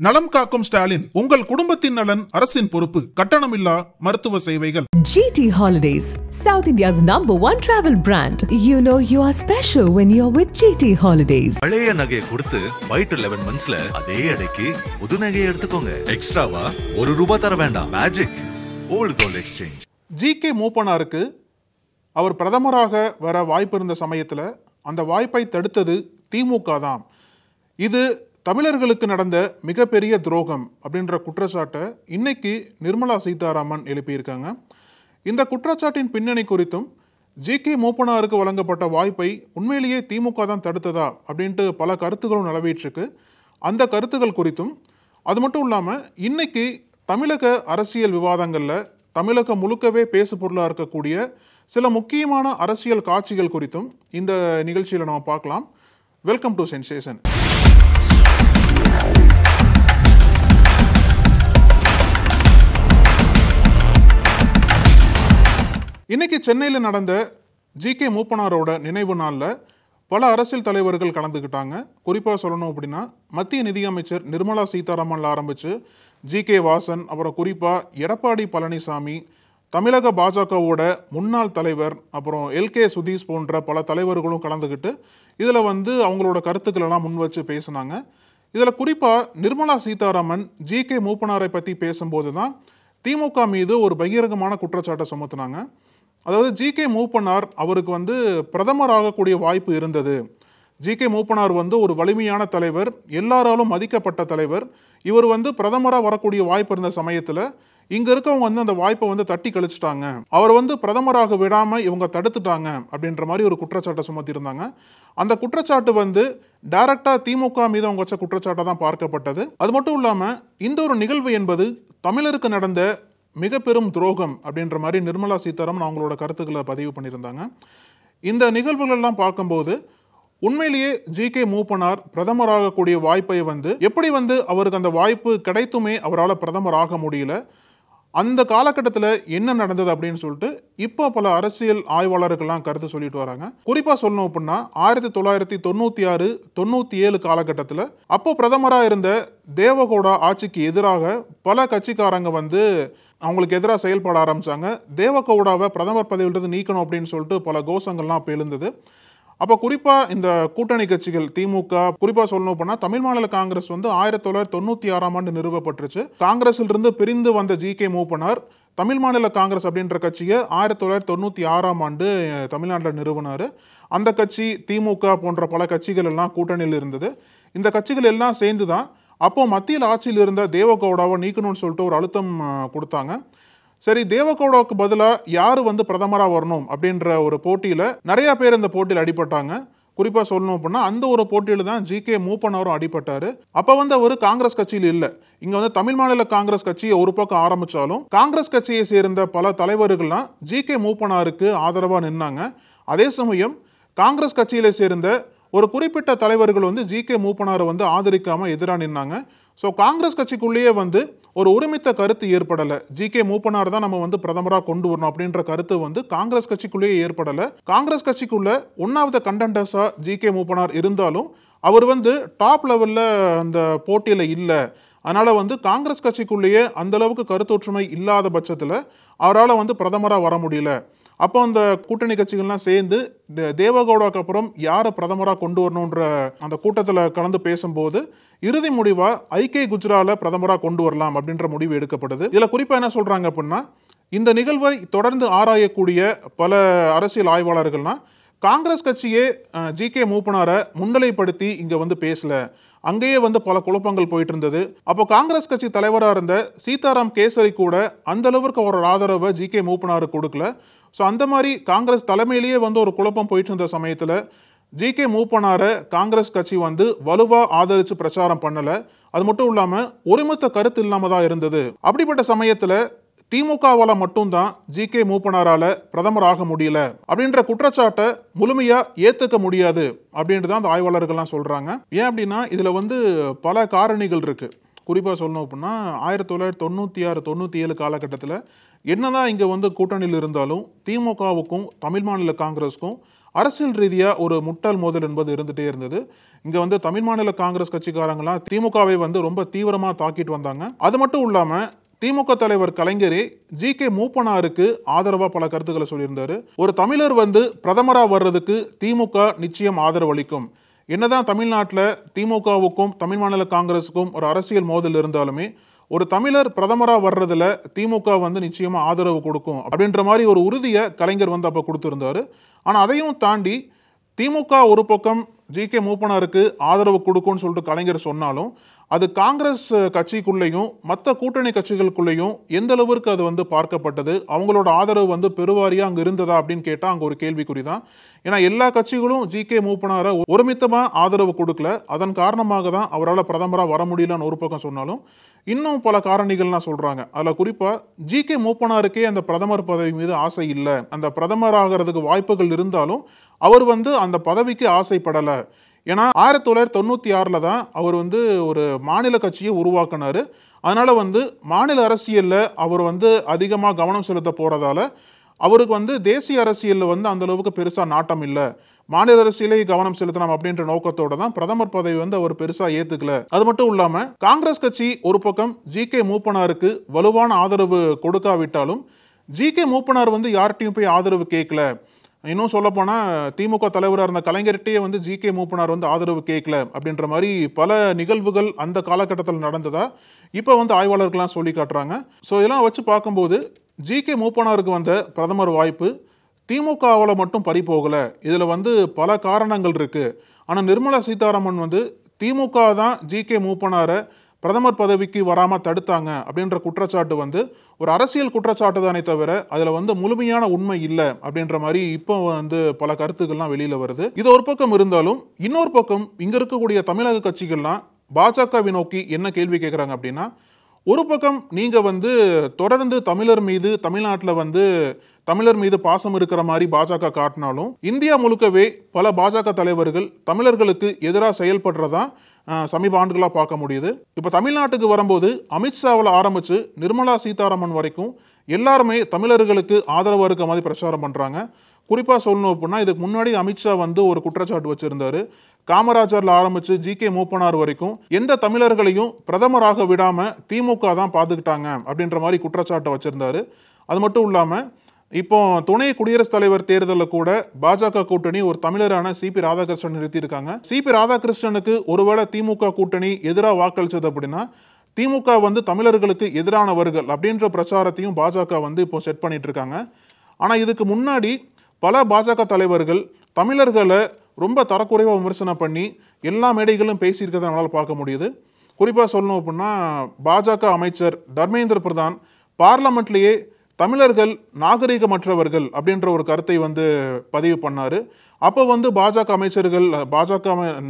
நலம் காக்கும் ஸ்டாலின், உங்கள் குடும்பத்தின் நலன் அரசின் பொறுப்பு. கட்டணமில்லா மருத்துவ சேவைகள். GT Holidays, South India's #1 travel brand. You know you are special when you're with GT Holidays. பழைய நகையை கொடுத்து வைட் 11 monthsல அதே அடைக்கு புது நகையை எடுத்துக்கோங்க. எக்ஸ்ட்ராவா ₹1 தர வேண்டாம். Magic old gold exchange. GK மூப்பனாருக்கு அவர் பிரதமராக வர வாய்ப்பு இருந்த சமயத்தில் அந்த வாய்ப்பை தடுத்தது திமுக தான். இது தமிழர்களுக்கு நடந்த மிகப்பெரிய துரோகம் அப்படின்ற குற்றச்சாட்டை இன்னைக்கு நிர்மலா சீதாராமன் எழுப்பியிருக்காங்க. இந்த குற்றச்சாட்டின் பின்னணி குறித்தும் GK மூப்பனாருக்கு வழங்கப்பட்ட வாய்ப்பை உண்மையிலேயே திமுக தான் தடுத்ததா அப்படின்ட்டு பல கருத்துக்களும் நிலவிட்டிருக்கு. அந்த கருத்துக்கள் குறித்தும், அது மட்டும் இல்லாமல் இன்னைக்கு தமிழக அரசியல் விவாதங்களில் தமிழகம் முழுக்கவே பேசு பொருளாக இருக்கக்கூடிய சில முக்கியமான அரசியல் காட்சிகள் குறித்தும் இந்த நிகழ்ச்சியில் நம்ம பார்க்கலாம். Welcome to sensation. இன்னைக்கு சென்னையில் நடந்த GK மூப்பனாரோட நினைவு நாளில் பல அரசியல் தலைவர்கள் கலந்துக்கிட்டாங்க. குறிப்பாக சொல்லணும் அப்படின்னா மத்திய நிதியமைச்சர் நிர்மலா சீதாராமனில் ஆரம்பித்து GK வாசன், அப்புறம் குறிப்பாக எடப்பாடி பழனிசாமி, தமிழக பாஜகவோட முன்னாள் தலைவர், அப்புறம் LK சுதீஷ் போன்ற பல தலைவர்களும் கலந்துக்கிட்டு இதில் அவங்களோட கருத்துக்களெல்லாம் முன் வச்சு பேசினாங்க. இதில் குறிப்பாக நிர்மலா சீதாராமன் GK மூப்பனாரை பற்றி பேசும்போது தான் திமுக மீது ஒரு பகிரங்கமான குற்றச்சாட்டை சுமத்துனாங்க. அதாவது GK மூப்பனார் அவருக்கு பிரதமர் ஆகக்கூடிய வாய்ப்பு இருந்தது. GK மூப்பனார் ஒரு வலிமையான தலைவர், எல்லாராலும் மதிக்கப்பட்ட தலைவர். இவர் பிரதமராக வரக்கூடிய வாய்ப்பு இருந்த சமயத்தில் இங்கே இருக்கவங்க அந்த வாய்ப்பை தட்டி கழிச்சிட்டாங்க. அவர் பிரதமராக விடாமல் இவங்க தடுத்துட்டாங்க அப்படின்ற மாதிரி ஒரு குற்றச்சாட்டை சுமத்தியிருந்தாங்க. அந்த குற்றச்சாட்டு டைரக்டாக திமுக மீது அவங்க வச்ச குற்றச்சாட்டை தான் பார்க்கப்பட்டது. அது மட்டும் இல்லாமல் இந்த ஒரு நிகழ்வு என்பது தமிழருக்கு நடந்த மிக பெரும் துரோகம் அப்படின்ற மாதிரி நிர்மலா சீதாராமன் அவங்களோட கருத்துக்களை பதிவு பண்ணியிருந்தாங்க. இந்த நிகழ்வுகளெல்லாம் பார்க்கும்போது உண்மையிலேயே GK மூப்பனார் பிரதமராகக்கூடிய வாய்ப்பை எப்படி அவருக்கு அந்த வாய்ப்பு கிடைத்துமே அவரால் பிரதமர் ஆக முடியல, அந்த காலகட்டத்தில் என்ன நடந்தது அப்படின்னு சொல்லிட்டு இப்போ பல அரசியல் ஆய்வாளர்கள்லாம் கருத்து சொல்லிட்டு வராங்க. குறிப்பாக சொல்லணும் அப்படின்னா 1996-97 காலகட்டத்தில் அப்போ பிரதமராக இருந்த தேவகவுடா ஆட்சிக்கு எதிராக பல கட்சிக்காரங்க அவங்களுக்கு எதிராக செயல்பட ஆரம்பித்தாங்க. தேவகவுடாவை பிரதமர் பதவியிலிருந்து நீக்கணும் அப்படின்னு சொல்லிட்டு பல கோஷங்கள்லாம் அப்போ எழுந்தது. அப்போ குறிப்பாக இந்த கூட்டணி கட்சிகள் திமுக, குறிப்பாக சொல்லணும் அப்படின்னா தமிழ் மாநில காங்கிரஸ் 1996ஆம் ஆண்டு நிறுவப்பட்டுருச்சு. காங்கிரஸிலிருந்து பிரிந்து வந்த GK மூப்பனார் தமிழ் மாநில காங்கிரஸ் அப்படின்ற கட்சியை 1996ஆம் ஆண்டு தமிழ்நாட்டில் நிறுவனார். அந்த கட்சி திமுக போன்ற பல கட்சிகள் எல்லாம் கூட்டணியில் இருந்தது. இந்த கட்சிகள் எல்லாம் சேர்ந்து தான் அப்போ மத்தியில் ஆட்சியில் இருந்த தேவகவுடாவை நீக்கணும்னு சொல்லிட்டு ஒரு அழுத்தம் கொடுத்தாங்க. சரி, தேவகவுடாவுக்கு பதிலாக யார் பிரதமராக வரணும் அப்படின்ற ஒரு போட்டியில் நிறைய பேர் இந்த போட்டியில் அடிபட்டாங்க. குறிப்பாக சொல்லணும் அப்படின்னா அந்த ஒரு போட்டியில் தான் GK மூப்பனாரும் அடிபட்டார். அப்போ அவர் காங்கிரஸ் கட்சியில் இல்லை. இங்கே தமிழ் மாநில காங்கிரஸ் கட்சியை ஒரு பக்கம் ஆரம்பித்தாலும் காங்கிரஸ் கட்சியை சேர்ந்த பல தலைவர்கள்லாம் GK மூப்பனாருக்கு ஆதரவாக நின்னாங்க. அதே சமயம் காங்கிரஸ் கட்சியில சேர்ந்த ஒரு குறிப்பிட்ட தலைவர்கள் GK மூப்பனாரை ஆதரிக்காமல் எதிராக நின்னாங்க. ஸோ காங்கிரஸ் கட்சிக்குள்ளேயே ஒரு ஒருமித்த கருத்து ஏற்படலை. GK மூப்பனார் தான் நம்ம பிரதமராக கொண்டு வரணும் அப்படின்ற கருத்து காங்கிரஸ் கட்சிக்குள்ளேயே ஏற்படலை. காங்கிரஸ் கட்சிக்குள்ள ஒன்னாவது கண்டெண்டர்ஸாக GK மூப்பனார் இருந்தாலும் அவர் டாப் லெவலில் அந்த போட்டியில் இல்லை. அதனால் காங்கிரஸ் கட்சிக்குள்ளேயே அந்த அளவுக்கு கருத்தொற்றுமை இல்லாத பட்சத்தில் அவரால் பிரதமராக வர முடியல. அப்போ அந்த கூட்டணி கட்சிகள்லாம் சேர்ந்து தேவகவுடாவுக்கு அப்புறம் யாரை பிரதமராக கொண்டு வரணுன்ற அந்த கூட்டத்தில் கலந்து பேசும்போது இறுதி முடிவாக IK குஜ்ராலை பிரதமராக கொண்டு வரலாம் அப்படின்ற முடிவு எடுக்கப்படுது. இதில் குறிப்பாக என்ன சொல்கிறாங்க அப்படின்னா, இந்த நிகழ்வை தொடர்ந்து ஆராயக்கூடிய பல அரசியல் ஆய்வாளர்கள்லாம் காங்கிரஸ் கட்சியே GK மூப்பனாரை முன்னிலைப்படுத்தி இங்கே பேசல, அங்கேயே பல குழப்பங்கள் போயிட்டு இருந்தது. அப்போ காங்கிரஸ் கட்சி தலைவராக இருந்த சீதாராம் கேசரி கூட அந்த அளவுக்கு ஒரு ஆதரவை GK மூப்பனாருக்கு கொடுக்கல. ஸோ அந்த மாதிரி காங்கிரஸ் தலைமையிலேயே ஒரு குழப்பம் போயிட்டு இருந்த சமயத்தில் GK மூப்பனாரை காங்கிரஸ் கட்சி வலுவாக ஆதரித்து பிரச்சாரம் பண்ணலை. அது மட்டும் இல்லாமல் ஒருமித்த கருத்து இல்லாமல் தான் இருந்தது. அப்படிப்பட்ட சமயத்தில் திமுகவால் மட்டும்தான் GK மூப்பனாரால் பிரதமர் ஆக முடியல அப்படின்ற குற்றச்சாட்டை முழுமையாக ஏற்றுக்க முடியாது அப்படின்ட்டு தான் அந்த ஆய்வாளர்கள்லாம் சொல்கிறாங்க. ஏன் அப்படின்னா இதில் பல காரணிகள் இருக்குது. குறிப்பாக சொல்லணும் அப்படின்னா 1996-97 காலகட்டத்தில் என்னதான் இங்கே கூட்டணியில் இருந்தாலும் திமுகவுக்கும் தமிழ் மாநில காங்கிரஸுக்கும் அரசியல் ரீதியா ஒரு முட்டாள் மோதல் என்பது இருந்துட்டே இருந்தது. இங்க வந்து தமிழ் மாநில காங்கிரஸ் கட்சிக்காரங்களாம் திமுகவை வந்து ரொம்ப தீவிரமா தாக்கிட்டு வந்தாங்க. அது மட்டும் இல்லாம திமுக தலைவர் கலைஞரே ஜி.கே. மூப்பனாருக்கு ஆதரவா பல கருத்துக்களை சொல்லியிருந்தாரு. ஒரு தமிழர் வந்து பிரதமரா வர்றதுக்கு திமுக நிச்சயம் ஆதரவு அளிக்கும். என்னதான் தமிழ்நாட்டில் திமுகவுக்கும் தமிழ் மாநில காங்கிரஸுக்கும் ஒரு அரசியல் மோதல் இருந்தாலுமே ஒரு தமிழர் பிரதமரா வர்றதுல திமுக வந்து நிச்சயமா ஆதரவு கொடுக்கும் அப்படின்ற மாதிரி ஒரு உறுதியை கலைஞர் வந்து அப்ப கொடுத்திருந்தாரு. ஆனா அதையும் தாண்டி திமுக ஒரு பக்கம் ஜி.கே. மூப்பனாருக்கு ஆதரவு கொடுக்கும்னு சொல்லிட்டு கலைஞர் சொன்னாலும் அது காங்கிரஸ் கட்சிக்குள்ளேயும் மற்ற கூட்டணி கட்சிகளுக்குள்ளேயும் எந்த அளவிற்கு அது வந்து பார்க்கப்பட்டது, அவங்களோட ஆதரவு வந்து பெருவாரியா அங்க இருந்ததா அப்படின்னு கேட்டா அங்க ஒரு கேள்விக்குறி தான். ஏன்னா எல்லா கட்சிகளும் ஜி.கே. மூப்பனாரை ஒருமித்தமா ஆதரவு கொடுக்கல. அதன் காரணமாக தான் அவரால் பிரதமரா வர முடியலன்னு ஒரு பக்கம் சொன்னாலும் இன்னும் பல காரணிகள்லாம் சொல்றாங்க. அதுல குறிப்பா ஜி.கே. மூப்பனாருக்கே அந்த பிரதமர் பதவி மீது ஆசை இல்லை, அந்த பிரதமர் ஆகிறதுக்கு வாய்ப்புகள் இருந்தாலும் அவர் வந்து அந்த பதவிக்கு ஆசைப்படலை. ஏன்னா 1996 தான் அவர் வந்து ஒரு மாநில கட்சியை உருவாக்கினாரு. அதனால வந்து மாநில அரசியல்ல அவர் வந்து அதிகமாக கவனம் செலுத்த போறதால அவருக்கு வந்து தேசிய அரசியல்ல வந்து அந்த அளவுக்கு பெருசா நாட்டம் இல்லை, மாநில அரசியலை கவனம் செலுத்தலாம் அப்படின்ற நோக்கத்தோட தான் பிரதமர் பதவி வந்து அவர் பெருசா ஏத்துக்கல. அது மட்டும் இல்லாம காங்கிரஸ் கட்சி ஒரு பக்கம் ஜி.கே. மூப்பனாருக்கு வலுவான ஆதரவு கொடுக்காவிட்டாலும் ஜி.கே. மூப்பனார் வந்து யார்கிட்டையும் போய் ஆதரவு கேட்கல. இன்னும் சொல்ல போனா திமுக தலைவராக இருந்த கலைஞர்கிட்டயே வந்து ஜி.கே. மூப்பனார் வந்து ஆதரவு கேட்கல அப்படின்ற மாதிரி பல நிகழ்வுகள் அந்த காலகட்டத்தில் நடந்ததா இப்போ வந்து ஆய்வாளர்கள்லாம் சொல்லி காட்டுறாங்க. ஸோ இதெல்லாம் வச்சு பார்க்கும்போது ஜி.கே. மூப்பனாருக்கு வந்த பிரதமர் வாய்ப்பு திமுகவால் மட்டும் பறி போகல. இதுல வந்து பல காரணங்கள் இருக்கு. ஆனா நிர்மலா சீதாராமன் வந்து திமுக தான் ஜி.கே. மூப்பனாரை பிரதமர் பதவிக்கு வராம தடுத்தாங்க அப்படின்ற குற்றச்சாட்டு வந்து ஒரு அரசியல் குற்றச்சாட்டு தானே தவிர அதுல வந்து முழுமையான உண்மை இல்லை அப்படின்ற மாதிரி இப்போ வந்து பல கருத்துக்கள்லாம் வெளியில வருது. இது ஒரு பக்கம் இருந்தாலும் இன்னொரு பக்கம் இங்க இருக்கக்கூடிய தமிழக கட்சிகள்லாம் பாஜகவை நோக்கி என்ன கேள்வி கேட்கறாங்க அப்படின்னா, ஒரு பக்கம் நீங்க வந்து தொடர்ந்து தமிழர் மீது தமிழ்நாட்டில் வந்து தமிழர் மீது பாசம் இருக்கிற மாதிரி பாஜக காட்டினாலும் இந்தியா முழுக்கவே பல பாஜக தலைவர்கள் தமிழர்களுக்கு எதிராக செயல்படுறதா சமீப ஆண்டுகளாக பார்க்க முடியுது. இப்போ தமிழ்நாட்டுக்கு வரும்போது அமித்ஷாவில் ஆரம்பிச்சு நிர்மலா சீதாராமன் வரைக்கும் எல்லாருமே தமிழர்களுக்கு ஆதரவாக இருக்க மாதிரி பிரச்சாரம் பண்றாங்க. குறிப்பா சொல்லணும் அப்படின்னா இதுக்கு முன்னாடி அமித்ஷா வந்து ஒரு குற்றச்சாட்டு வச்சிருந்தாரு. காமராஜர்ல ஆரம்பிச்சு ஜி.கே. மூப்பனார் வரைக்கும் எந்த தமிழர்களையும் பிரதமராக விடாம திமுக தான் பாத்துக்கிட்டாங்க அப்படின்ற மாதிரி குற்றச்சாட்டை வச்சிருந்தாரு. அது மட்டும் இல்லாம இப்போ துணை குடியரசுத் தலைவர் தேர்தலில் கூட பாஜக கூட்டணி ஒரு தமிழரான சி.பி. ராதாகிருஷ்ணன் நிறுத்தியிருக்காங்க. சி.பி. ராதாகிருஷ்ணனுக்கு ஒருவேளை திமுக கூட்டணி எதிராக வாக்களிச்சது அப்படின்னா திமுக வந்து தமிழர்களுக்கு எதிரானவர்கள் அப்படின்ற பிரச்சாரத்தையும் பாஜக வந்து இப்போ செட் பண்ணிட்டு இருக்காங்க. ஆனா இதுக்கு முன்னாடி பல பாஜக தலைவர்கள் தமிழர்களை ரொம்ப தரக்குறைவா விமர்சனம் பண்ணி எல்லா மேடைகளும் பேசியிருக்கிறத நம்மளால பார்க்க முடியுது. குறிப்பா சொல்லணும் அப்படின்னா பாஜக அமைச்சர் தர்மேந்திர பிரதான் பார்லமெண்ட்லயே தமிழர்கள் நாகரிகமற்றவர்கள் அப்படின்ற ஒரு கருத்தை வந்து பதிவு பண்ணாரு. அப்போ வந்து பாஜக அமைச்சர்கள்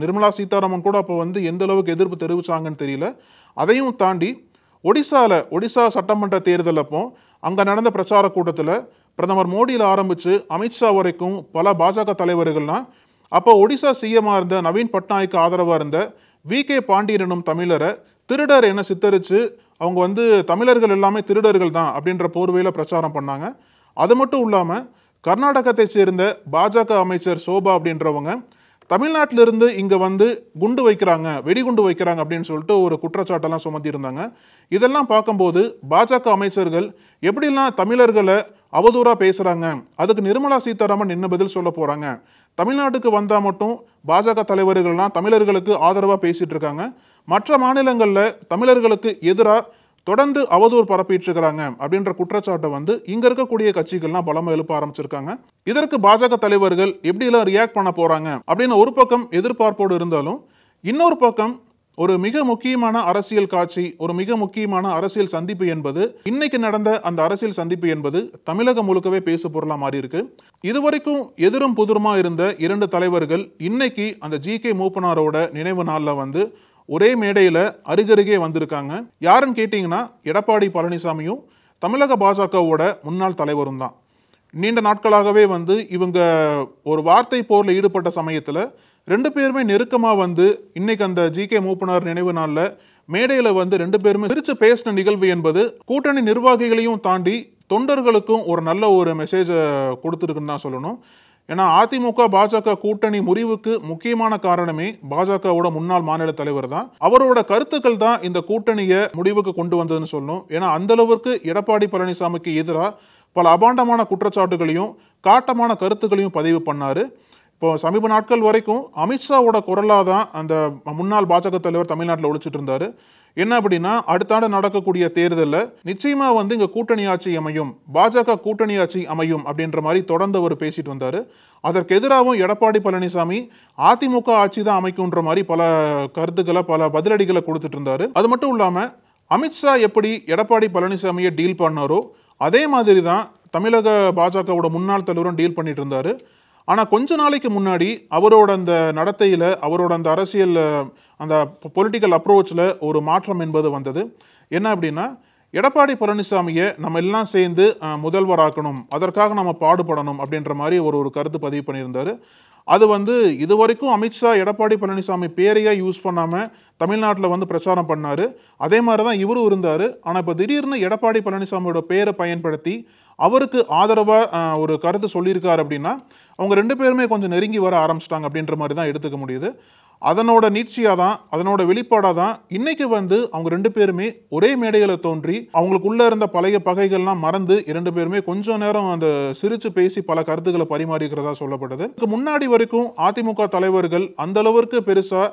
நிர்மலா சீதாராமன் கூட அப்போ வந்து எந்த அளவுக்கு எதிர்ப்பு தெரிவிச்சாங்கன்னு தெரியல. அதையும் தாண்டி ஒடிசா சட்டமன்ற தேர்தல் அப்போ அங்க நடந்த பிரச்சார கூட்டத்தில் பிரதமர் மோடியில் ஆரம்பிச்சு அமித்ஷா வரைக்கும் பல பாஜக தலைவர்கள்லாம் அப்போ ஒடிசா சிஎம்மா இருந்த நவீன் பட்நாயக்கு ஆதரவா இருந்த வி.கே. பாண்டியன் எனும் தமிழரை திருடர் என சித்தரிச்சு அவங்க வந்து தமிழர்கள் எல்லாமே திருடர்கள் தான் அப்படின்ற போர்வையில் பிரச்சாரம் பண்ணாங்க. அது மட்டும் இல்லாமல் கர்நாடகத்தை சேர்ந்த பாஜக அமைச்சர் சோபா அப்படின்றவங்க தமிழ்நாட்டிலிருந்து இங்கே வந்து குண்டு வைக்கிறாங்க, வெடிகுண்டு வைக்கிறாங்க அப்படின்னு சொல்லிட்டு ஒரு குற்றச்சாட்டெல்லாம் சுமத்தி இருந்தாங்க. இதெல்லாம் பார்க்கும்போது பாஜக அமைச்சர்கள் எப்படிலாம் தமிழர்களை அவதூறாக பேசுகிறாங்க, அதுக்கு நிர்மலா சீதாராமன் என்ன பதில் சொல்ல போகிறாங்க, தமிழ்நாட்டுக்கு வந்தால் மட்டும் பாஜக தலைவர்கள்லாம் தமிழர்களுக்கு ஆதரவாக பேசிட்டு இருக்காங்க, மற்ற மாநிலங்களில் தமிழர்களுக்கு எதிராக தொடர்ந்து அவதூறு பரப்பிட்டு இருக்கிறாங்க அப்படின்ற குற்றச்சாட்டை வந்து இங்க இருக்கக்கூடிய கட்சிகள்லாம் பலமா எழுப்ப ஆரம்பிச்சிருக்காங்க. இதற்கு பாஜக தலைவர்கள் எப்படி எல்லாம் ரியாக்ட் பண்ண போறாங்க அப்படின்னு ஒரு பக்கம் எதிர்பார்ப்போடு இருந்தாலும் இன்னொரு பக்கம் ஒரு மிக முக்கியமான அரசியல் காட்சி, ஒரு மிக முக்கியமான அரசியல் சந்திப்பு என்பது இன்னைக்கு நடந்த அந்த அரசியல் சந்திப்பு என்பது தமிழகம் முழுக்கவே பேசு பொருளா மாறி இருக்கு. இதுவரைக்கும் எதிரும் புதிருமா இருந்த இரண்டு தலைவர்கள் இன்னைக்கு அந்த ஜி.கே. மூப்பனாரோட நினைவு நாள்ல வந்து ஒரே மேடையில அருகருகே வந்திருக்காங்க. யாருன்னு கேட்டீங்கன்னா எடப்பாடி பழனிசாமியும் தமிழக பாஜகவோட முன்னாள் தலைவரும் தான். நீண்ட நாட்களாகவே வந்து இவங்க ஒரு வார்த்தை போர்ல ஈடுபட்ட சமயத்துல ரெண்டு பேருமே நெருக்கமா வந்து இன்னைக்கு அந்த ஜி.கே. மூப்பனார் நினைவு நாள்ல மேடையில வந்து ரெண்டு பேருமே சிரிச்சு பேசின நிகழ்வு என்பது கூட்டணி நிர்வாகிகளையும் தாண்டி தொண்டர்களுக்கும் ஒரு நல்ல ஒரு மெசேஜை கொடுத்துருக்குன்னு தான் சொல்லணும். ஏன்னா அதிமுக பாஜக கூட்டணி முறிவுக்கு முக்கியமான காரணமே பாஜகவோட முன்னாள் மாநில தலைவர் தான். அவரோட கருத்துக்கள் தான் இந்த கூட்டணியை முடிவுக்கு கொண்டு வந்ததுன்னு சொல்லணும். ஏன்னா அந்த அளவுக்கு எடப்பாடி பழனிசாமிக்கு எதிராக பல அபாண்டமான குற்றச்சாட்டுகளையும் காட்டமான கருத்துக்களையும் பதிவு பண்ணாரு. இப்போ சமீப நாட்கள் வரைக்கும் அமித்ஷாவோட குரலாக தான் அந்த முன்னாள் பாஜக தலைவர் தமிழ்நாட்டில் ஒழிச்சிட்டு இருந்தாரு. என்ன அப்படின்னா, அடுத்த ஆண்டு நடக்கக்கூடிய தேர்தலில் நிச்சயமா இங்க கூட்டணி ஆட்சி அமையும், பாஜக கூட்டணி ஆட்சி அமையும் அப்படின்ற மாதிரி தொடர்ந்து அவர் பேசிட்டு வந்தாரு. அதற்கு எதிராகவும் எடப்பாடி பழனிசாமி அதிமுக ஆட்சி தான் அமைக்கும்ன்ற மாதிரி பல கருத்துக்களை பல பதிலடிகளை கொடுத்துட்டு இருந்தாரு. அது மட்டும் இல்லாம அமித்ஷா எப்படி எடப்பாடி பழனிசாமியை டீல் பண்ணாரோ அதே மாதிரி தான் தமிழக பாஜகவோட முன்னாள் தலைவரும் டீல் பண்ணிட்டு இருந்தாரு. ஆனா கொஞ்ச நாளைக்கு முன்னாடி அவரோட அந்த நடத்தையில, அவரோட அந்த அரசியல் அந்த பொலிட்டிக்கல் அப்ரோச்ல ஒரு மாற்றம் என்பது வந்தது. என்ன அப்படின்னா, எடப்பாடி பழனிசாமியை நம்ம எல்லாம் சேர்ந்து முதல்வராக்கணும், அதற்காக நம்ம பாடுபடணும் அப்படின்ற மாதிரி ஒரு கருத்து பதிவு பண்ணியிருந்தாரு. அது இது வரைக்கும் அமித்ஷா எடப்பாடி பழனிசாமி பேரையா யூஸ் பண்ணாம தமிழ்நாட்டில் பிரச்சாரம் பண்ணாரு. அதே மாதிரி தான் இவரும் இருந்தாரு. ஆனால் இப்போ திடீர்னு எடப்பாடி பழனிசாமியோட பேரை பயன்படுத்தி அவருக்கு ஆதரவா ஒரு கருத்து சொல்லியிருக்காரு அப்படின்னா, அவங்க ரெண்டு பேருமே கொஞ்சம் நெருங்கி வர ஆரம்பிச்சிட்டாங்க அப்படின்ற மாதிரி தான் எடுத்துக்க முடியுது. அதனோட நீட்சியாக தான், அதனோட வெளிப்பாடாக தான் இன்னைக்கு அவங்க ரெண்டு பேருமே ஒரே மேடைகளை தோன்றி அவங்களுக்குள்ள இருந்த பழைய பகைகள்லாம் மறந்து இரண்டு பேருமே கொஞ்சம் நேரம் அந்த சிரிச்சு பேசி பல கருத்துக்களை பரிமாறிக்கிறதா சொல்லப்பட்டது. இதுக்கு முன்னாடி வரைக்கும் அதிமுக தலைவர்கள் அந்த அளவிற்கு பெருசா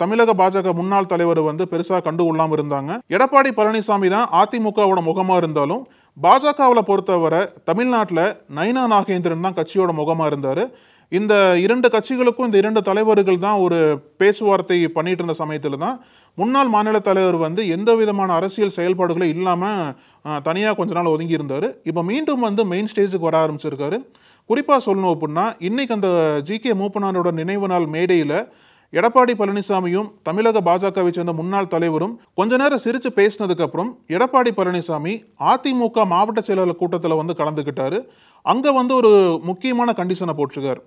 தமிழக பாஜக முன்னாள் தலைவர் பெருசா கண்டு கொள்ளாம இருந்தாங்க. எடப்பாடி பழனிசாமி தான் அதிமுகவோட முகமா இருந்தாலும் பாஜகவில் பொறுத்தவரை தமிழ்நாட்டில் நயினா நாகேந்திரன் தான் கட்சியோட முகமா இருந்தாரு. இந்த இரண்டு கட்சிகளுக்கும் இந்த இரண்டு தலைவர்கள் தான் ஒரு பேச்சுவார்த்தை பண்ணிட்டு இருந்த சமயத்தில் தான் முன்னாள் மாநில தலைவர் எந்த விதமான அரசியல் செயல்பாடுகளும் இல்லாமல் தனியாக கொஞ்ச நாள் ஒதுங்கி இருந்தார். இப்போ மீண்டும் மெயின் ஸ்டேஜுக்கு வர ஆரம்பிச்சிருக்காரு. குறிப்பாக சொல்லணும் அப்படின்னா, இன்னைக்கு அந்த ஜி.கே. மூப்பனாரோட நினைவு நாள் மேடையில் எடப்பாடி பழனிசாமியும் தமிழக பாஜகவை சேர்ந்த முன்னாள் தலைவரும் கொஞ்ச நேரம் சிரிச்சு பேசினதுக்கு அப்புறம் எடப்பாடி பழனிசாமி அதிமுக மாவட்ட செயலாளர் கூட்டத்தில் கலந்துக்கிட்டாரு. அங்க ஒரு முக்கியமான கண்டிஷனை போட்டிருக்காரு.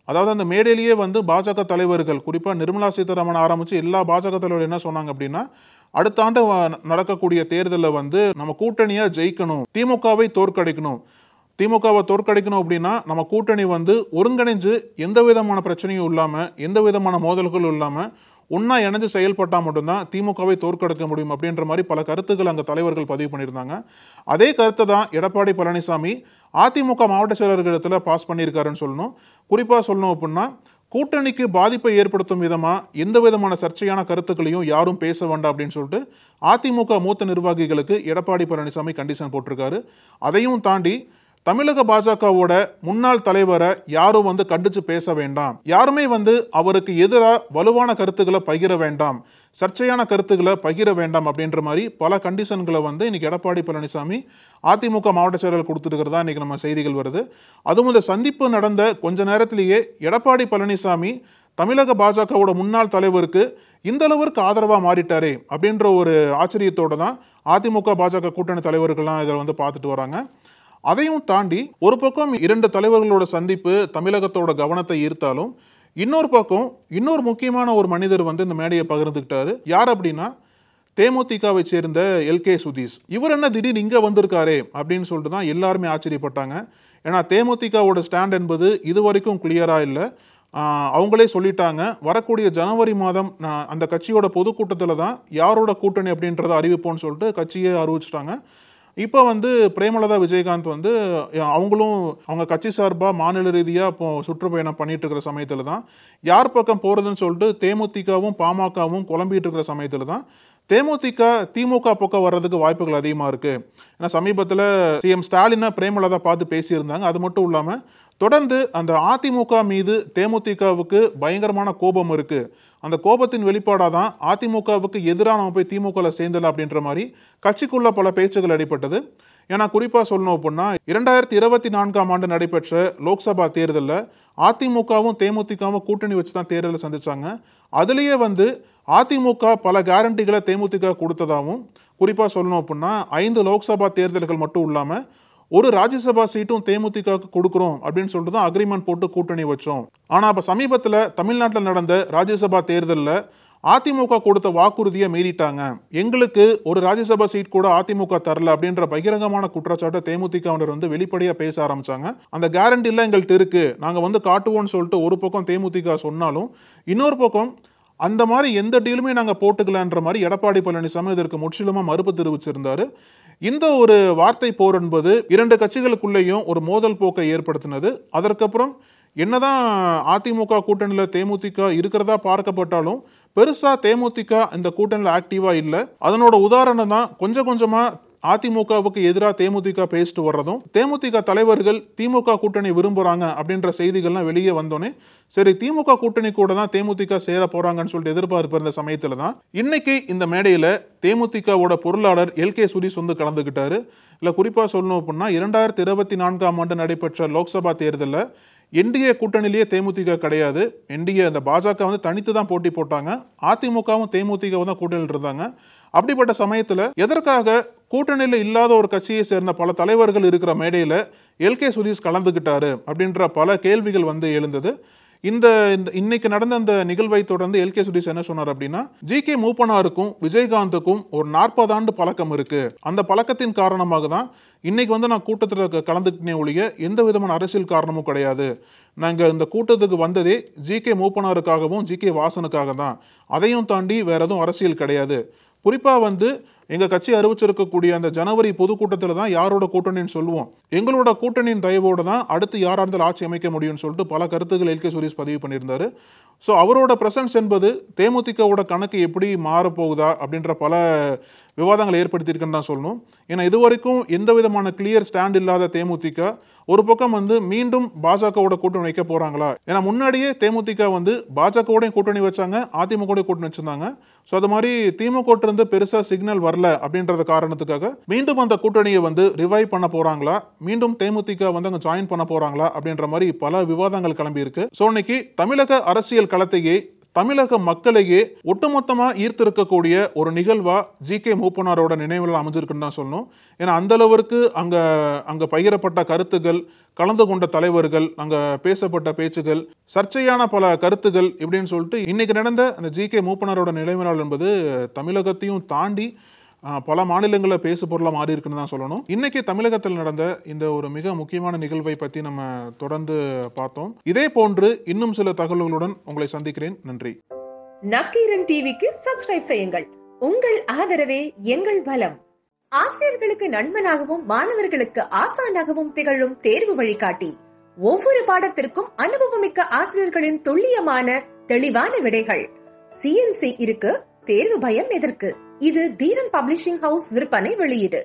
அதாவது அந்த மேடையிலேயே பாஜக தலைவர்கள், குறிப்பா நிர்மலா சீதாராமன் ஆரம்பிச்சு எல்லா பாஜக தலைவர்கள் என்ன சொன்னாங்க அப்படின்னா, அடுத்த ஆண்டு நடக்கக்கூடிய தேர்தலில் நம்ம கூட்டணியா ஜெயிக்கணும், திமுகவை தோற்கடிக்கணும். திமுகவை தோற்கடிக்கணும் அப்படின்னா நம்ம கூட்டணி ஒருங்கிணைஞ்சு எந்த விதமான பிரச்சனையும் இல்லாம, எந்த விதமான மோதல்களும் இல்லாம ஒன்னா இணைஞ்சு செயல்பட்டா மட்டும்தான் திமுகவை தோற்கடிக்க முடியும் அப்படின்ற மாதிரி பல கருத்துக்கள் அங்க தலைவர்கள் பதிவு பண்ணியிருந்தாங்க. அதே கருத்தை தான் எடப்பாடி பழனிசாமி அதிமுக மாவட்ட செயலர்களிடத்துல பாஸ் பண்ணியிருக்காருன்னு சொல்லணும். குறிப்பா சொல்லணும் அப்படின்னா, கூட்டணிக்கு பாதிப்பை ஏற்படுத்தும் விதமா எந்த விதமான சர்ச்சையான கருத்துக்களையும் யாரும் பேச வேண்டாம் அப்படின்னு சொல்லிட்டு அதிமுக மூத்த நிர்வாகிகளுக்கு எடப்பாடி பழனிசாமி கண்டிஷன் போட்டிருக்காரு. அதையும் தாண்டி தமிழக பாஜகவோட முன்னாள் தலைவரை யாரும் கண்டிச்சு பேச வேண்டாம், யாருமே அவருக்கு எதிராக வலுவான கருத்துக்களை பகிர வேண்டாம், சர்ச்சையான கருத்துக்களை பகிர வேண்டாம் அப்படின்ற மாதிரி பல கண்டிஷன்களை இன்னைக்கு எடப்பாடி பழனிசாமி அதிமுக மாவட்ட செயலர் கொடுத்துருக்கிறதா இன்னைக்கு நம்ம செய்திகள் வருது. அதுவும் இந்த சந்திப்பு நடந்த கொஞ்ச நேரத்திலேயே எடப்பாடி பழனிசாமி தமிழக பாஜகவோட முன்னாள் தலைவருக்கு இந்த அளவிற்கு ஆதரவா மாறிட்டாரே அப்படின்ற ஒரு ஆச்சரியத்தோட தான் அதிமுக பாஜக கூட்டணி தலைவர்கள்லாம் இதில் பார்த்துட்டு வராங்க. அதையும் தாண்டி ஒரு பக்கம் இரண்டு தலைவர்களோட சந்திப்பு தமிழகத்தோட கவனத்தை ஈர்த்தாலும், இன்னொரு பக்கம் இன்னொரு முக்கியமான ஒரு மனிதர் இந்த மேடையை பகிர்ந்துக்கிட்டாரு. யார் அப்படின்னா, தேமுதிகவை சேர்ந்த எல்.கே. சுதீஷ். இவர் என்ன திடீர்னு இங்க வந்திருக்காரே அப்படின்னு சொல்லிட்டு தான் எல்லாருமே ஆச்சரியப்பட்டாங்க. ஏன்னா தேமுதிகவோட ஸ்டாண்ட் என்பது இது வரைக்கும் கிளியரா இல்லை. அவங்களே சொல்லிட்டாங்க, வரக்கூடிய ஜனவரி மாதம் அந்த கட்சியோட பொதுக்கூட்டத்தில் தான் யாரோட கூட்டணி அப்படின்றத அறிவிப்போம்னு சொல்லிட்டு கட்சியை அறிவிச்சிட்டாங்க. இப்போ பிரேமலதா விஜயகாந்த் அவங்களும் அவங்க கட்சி சார்பாக மாநில ரீதியாக இப்போ சுற்றுப்பயணம் பண்ணிட்டு இருக்கிற சமயத்தில் தான் யார் பக்கம் போகிறதுன்னு சொல்லிட்டு தேமுதிகவும் பாமகவும் குழம்பிட்டு இருக்கிற சமயத்தில் தான் தேமுதிக திமுக பக்கம் வர்றதுக்கு வாய்ப்புகள் அதிகமாக இருக்கு. ஏன்னா சமீபத்தில் சிஎம் ஸ்டாலினை பிரேமலதா பார்த்து பேசியிருந்தாங்க. அது மட்டும் இல்லாமல் தொடர்ந்து அந்த அதிமுக மீது தேமுதிகவுக்கு பயங்கரமான கோபம் இருக்கு. அந்த கோபத்தின் வெளிப்பாடாக தான் அதிமுகவுக்கு எதிராக நம்ம போய் திமுகவில் சேர்ந்தல அப்படின்ற மாதிரி கட்சிக்குள்ள பல பேச்சுகள் அடிபட்டது. ஏன்னா குறிப்பாக சொல்லணும் அப்படின்னா, 2024ஆம் ஆண்டு நடைபெற்ற லோக்சபா தேர்தலில் அதிமுகவும் தேமுதிகவும் கூட்டணி வச்சு தான் தேர்தலை சந்திச்சாங்க. அதுலேயே அதிமுக பல கேரண்டிகளை தேமுதிக கொடுத்ததாகவும், குறிப்பாக சொல்லணும் அப்படின்னா 5 லோக்சபா தேர்தல்கள் மட்டும் இல்லாமல் ஒரு ராஜ்யசபா சீட்டும் தேமுதிகவுக்கு கொடுக்குறோம் அப்படின்னு சொல்லிட்டு தான் அக்ரிமெண்ட் போட்டு கூட்டணி வச்சோம். ஆனால் இப்போ சமீபத்தில் தமிழ்நாட்டில் நடந்த ராஜ்யசபா தேர்தலில் அதிமுக கொடுத்த வாக்குறுதியை மீறிட்டாங்க, எங்களுக்கு ஒரு ராஜ்யசபா சீட் கூட அதிமுக தரல அப்படின்ற பகிரங்கமான குற்றச்சாட்டை தேமுதிகவினர் வந்து வெளிப்படையா பேச ஆரம்பிச்சாங்க. அந்த கேரண்டி எல்லாம் எங்கள்கிட்ட இருக்கு, நாங்க வந்து காட்டுவோம்னு சொல்லிட்டு ஒரு பக்கம் தேமுதிக சொன்னாலும், இன்னொரு பக்கம் அந்த மாதிரி எந்த டீலுமே நாங்க போட்டுக்கலன்ற மாதிரி எடப்பாடி பழனிசாமி இதற்கு முற்றிலுமா மறுப்பு தெரிவிச்சிருந்தாரு. இந்த ஒரு வார்த்தை போர் என்பது இரண்டு கட்சிகளுக்குள்ளேயும் ஒரு மோதல் போக்கை ஏற்படுத்தினது. அதற்கப்புறம் என்னதான் அதிமுக கூட்டணியில தேமுதிக இருக்கிறதா பார்க்கப்பட்டாலும் பெருசா தேமுதிக இந்த கூட்டணியில ஆக்டிவா இல்ல. அதனோட உதாரணம் தான் கொஞ்சம் கொஞ்சமா அதிமுகவுக்கு எதிராக தேமுதிக பேசிட்டு வர்றதும், தேமுதிக தலைவர்கள் திமுக கூட்டணி விரும்புறாங்க அப்படின்ற செய்திகள்லாம் வெளியே வந்தோன்னே சரி திமுக கூட்டணி கூட தான் தேமுதிக சேர போறாங்கன்னு சொல்லிட்டு எதிர்பார்ப்பு இருந்த சமயத்துல தான் இன்னைக்கு இந்த மேடையில தேமுதிகவோட பொருளாளர் எல்கே சுதீஷ் வந்து கலந்துகிட்டாரு. இல்ல குறிப்பா சொல்லணும் அப்படின்னா 2024 நடைபெற்ற லோக்சபா தேர்தலில் என்டிஏ கூட்டணியிலேயே தேமுதிக கிடையாது. என்டிஏ அந்த பாஜக வந்து தனித்து தான் போட்டி போட்டாங்க, அதிமுகவும் தேமுதிகவும் தான் கூட்டணியில் இருந்தாங்க. அப்படிப்பட்ட சமயத்துல எதற்காக கூட்டணியில இல்லாத ஒரு கட்சியை சேர்ந்த பல தலைவர்கள் இருக்கிற மேடையில எல்கே சுதீஷ் கலந்துகிட்டாரு அப்படின்ற பல கேள்விகள் வந்து எழுந்தது. இன்னைக்கு நடந்த அந்த நிகழ்வை தொடர்ந்து எல்கே சுதீஷ் என்ன சொன்னார் அப்படின்னா, ஜி.கே. மூப்பனாருக்கும் விஜயகாந்துக்கும் ஒரு 40 ஆண்டு பழக்கம் இருக்கு, அந்த பழக்கத்தின் காரணமாக தான் இன்னைக்கு வந்து நான் கூட்டத்தில் கலந்துக்கிட்டே ஒழிய எந்த விதமான அரசியல் காரணமும் கிடையாது. நாங்க இந்த கூட்டத்துக்கு வந்ததே ஜி.கே. மூப்பனாருக்காகவும் ஜி.கே. வாசனுக்காக தான், அதையும் தாண்டி வேற எதுவும் அரசியல் கிடையாது. குறிப்பா வந்து எங்க கட்சி அறிவிச்சிருக்கக்கூடிய அந்த ஜனவரி பொதுக்கூட்டத்தில் தான் யாரோட கூட்டணின்னு சொல்லுவோம், எங்களோட கூட்டணியின் தயவோடு தான் அடுத்து யாரா இருந்தாலும் ஆட்சி அமைக்க முடியும்னு சொல்லிட்டு பல கருத்துக்கள் எல்கே சுதீஷ் பதிவு பண்ணியிருந்தாரு. ஸோ அவரோட பிரசன்ஸ் என்பது தேமுதிகவோட கணக்கு எப்படி மாறப்போகுதா அப்படின்ற பல விவாதங்களை ஏற்படுத்தியிருக்குன்னு தான் சொல்லணும். ஏன்னா இதுவரைக்கும் எந்த விதமான கிளியர் ஸ்டாண்ட் இல்லாத தேமுதிக ஒரு பக்கம் வந்து மீண்டும் பாஜகவோட கூட்டணி வைக்க போறாங்களா? ஏன்னா முன்னாடியே தேமுதிக வந்து பாஜகவோட கூட்டணி வச்சாங்க, அதிமுக கூட்டணி வச்சிருந்தாங்க. ஸோ அது மாதிரி திமுக இருந்து பெருசா சிக்னல் வரல அப்படின்றத காரணத்துக்காக மீண்டும் அந்த கூட்டணியை வந்து ரிவைவ் பண்ண போறாங்களா, மீண்டும் தேமுதிக வந்து அங்க ஜாயின் பண்ண போறாங்களா அப்படின்ற மாதிரி பல விவாதங்கள் கிளம்பி இருக்கு. ஸோ இன்னைக்கு தமிழக அரசியல் களத்தையே தமிழக மக்களையே ஒட்டுமொத்தமா ஈர்த்திருக்கக்கூடிய ஒரு நிகழ்வா ஜி.கே. மூப்பனாரோட நினைவுகள் அமைஞ்சிருக்குன்னு தான் சொல்லணும். ஏன்னா அந்த அளவிற்கு அங்க பகிரப்பட்ட கருத்துக்கள், கலந்து கொண்ட தலைவர்கள், அங்க பேசப்பட்ட பேச்சுகள், சர்ச்சையான பல கருத்துகள் இப்படின்னு சொல்லிட்டு இன்னைக்கு நடந்த அந்த ஜி.கே. மூப்பனாரோட நினைவு நாள் என்பது தமிழகத்தையும் தாண்டி பல மாநிலங்களில் பேசு பொருளாக மாறி இருக்குன்னு தான் சொல்லணும். இன்னைக்கு தமிழகத்தில் நடந்த இந்த ஒரு மிக முக்கியமான நிகழ்வை பற்றி நம்ம தொடர்ந்து பார்த்தோம். இதே போன்று இன்னும் சில தகவல்களுடன் உங்களை சந்திக்கிறேன். நன்றி. நக்கீரன் டிவிக்கு சப்ஸ்கிரைப் செய்யுங்கள். உங்கள் ஆதரவே எங்கள் பலம். ஆசிரியர்களுக்கு நண்பனாகவும் மாணவர்களுக்கு ஆசானாகவும் திகழும் தேர்வு வழிகாட்டி. ஒவ்வொரு பாடத்திற்கும் அனுபவமிக்க ஆசிரியர்களின் துல்லியமான தெளிவான விடைகள். CNC இருக்கு, தேர்வு பயம் எதற்கு? இது தீரன் பப்ளிஷிங் ஹவுஸ் விற்பனை வெளியீடு.